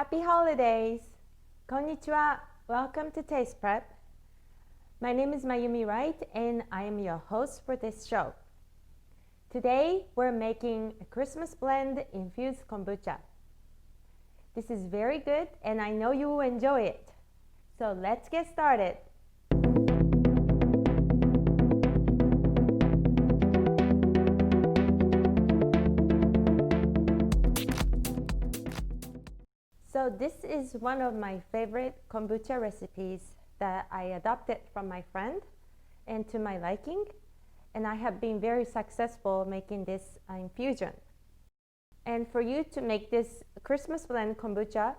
Happy holidays! Konnichiwa! Welcome to Taste Prep. My name is Mayumi Wright and I am your host for this show. Today we're making a Christmas Blend Infused Kombucha. This is very good and I know you will enjoy it. So let's get started. So this is one of my favorite kombucha recipes that I adopted from my friend and to my liking, and I have been very successful making this infusion. And for you to make this Christmas Blend Kombucha,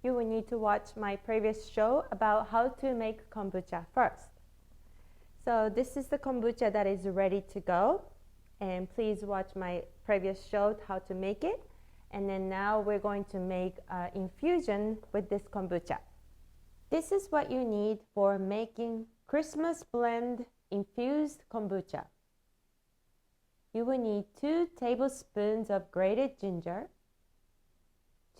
you will need to watch my previous show about how to make kombucha first. So this is the kombucha that is ready to go, and please watch my previous show how to make it. And then now we're going to make an infusion with this kombucha. This is what you need for making Christmas Blend Infused Kombucha. You will need 2 tablespoons of grated ginger,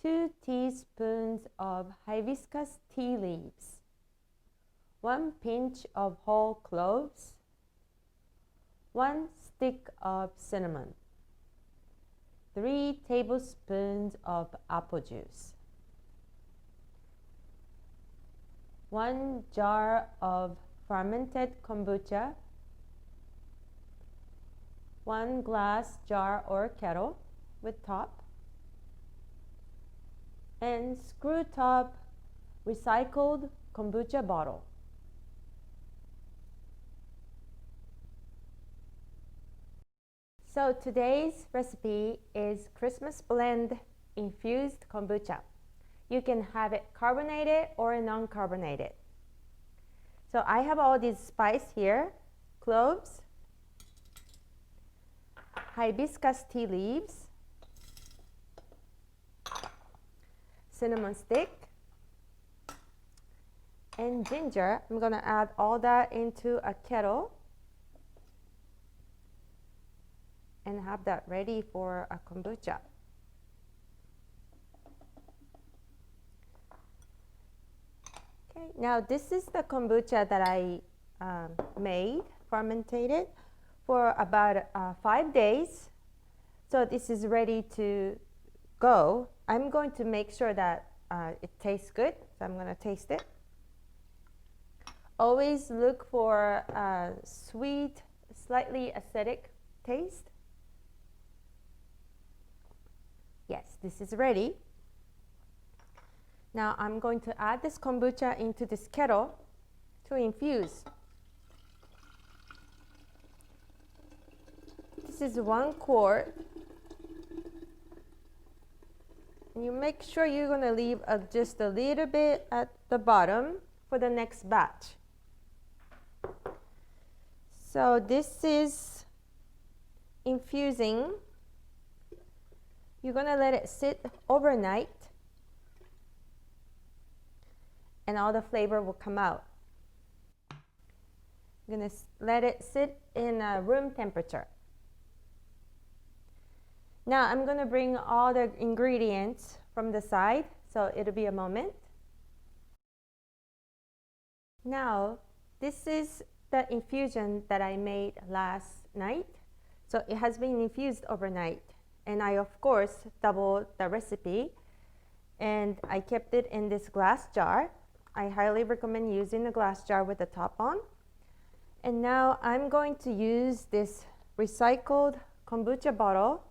2 teaspoons of hibiscus tea leaves, 1 pinch of whole cloves, 1 stick of cinnamon, 3 tablespoons of apple juice, 1 jar of fermented kombucha, 1 glass jar or kettle with top, and screw top recycled kombucha bottle. So today's recipe is Christmas Blend Infused Kombucha. You can have it carbonated or non-carbonated. So I have all these spices here: cloves, hibiscus tea leaves, cinnamon stick, and ginger. I'm going to add all that into a kettle and have that ready for a kombucha. Okay, now this is the kombucha that I made, fermented for about 5 days. So this is ready to go. I'm going to make sure that it tastes good, so I'm going to taste it. Always look for a sweet, slightly acidic taste. Yes, this is ready. Now I'm going to add this kombucha into this kettle to infuse. This is 1 quart. And you make sure you're going to leave just a little bit at the bottom for the next batch. So this is infusing. You're going to let it sit overnight and all the flavor will come out. You're going to let it sit in room temperature. Now I'm going to bring all the ingredients from the side, so it'll be a moment. Now this is the infusion that I made last night. So it has been infused overnight. And I, of course, doubled the recipe and I kept it in this glass jar. I highly recommend using a glass jar with the top on. And now I'm going to use this recycled kombucha bottle,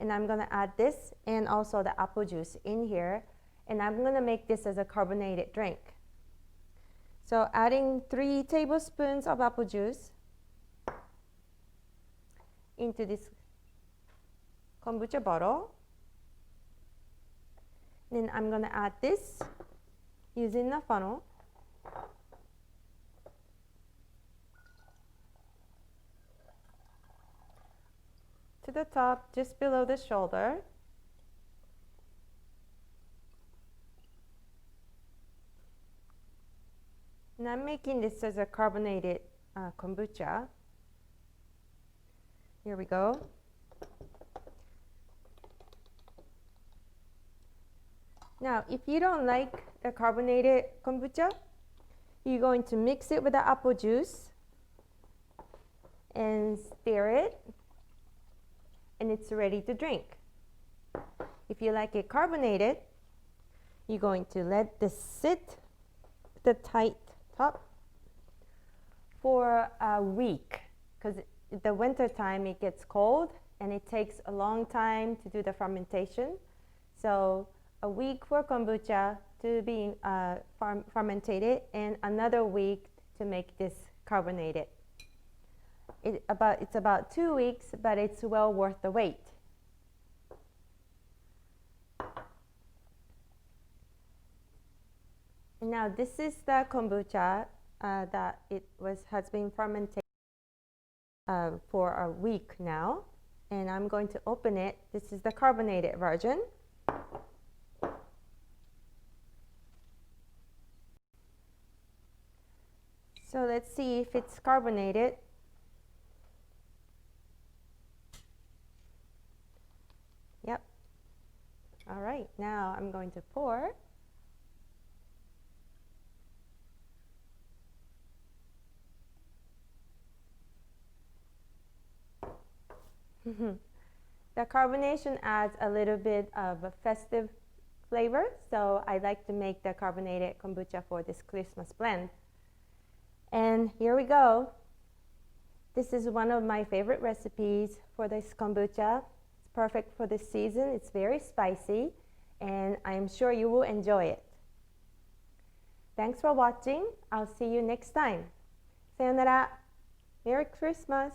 and I'm going to add this and also the apple juice in here, and I'm going to make this as a carbonated drink. So adding 3 tablespoons of apple juice into this kombucha bottle. Then I'm going to add this using the funnel. To the top, just below the shoulder. And I'm making this as a carbonated kombucha. Here we go. Now, if you don't like the carbonated kombucha, you're going to mix it with the apple juice and stir it, and it's ready to drink. If you like it carbonated, you're going to let this sit with the tight top for a week, because the winter time it gets cold and it takes a long time to do the fermentation. So a week for kombucha to be fermented and another week to make this carbonated. It's about 2 weeks, but it's well worth the wait. And now this is the kombucha that has been fermented for a week now, and I'm going to open it. This is the carbonated version. So let's see if it's carbonated. Yep. All right, now I'm going to pour. The carbonation adds a little bit of a festive flavor, so I like to make the carbonated kombucha for this Christmas blend. And here we go. This is one of my favorite recipes for this kombucha. It's perfect for this season. It's very spicy, and I am sure you will enjoy it. Thanks for watching. I'll see you next time. Sayonara. Merry Christmas.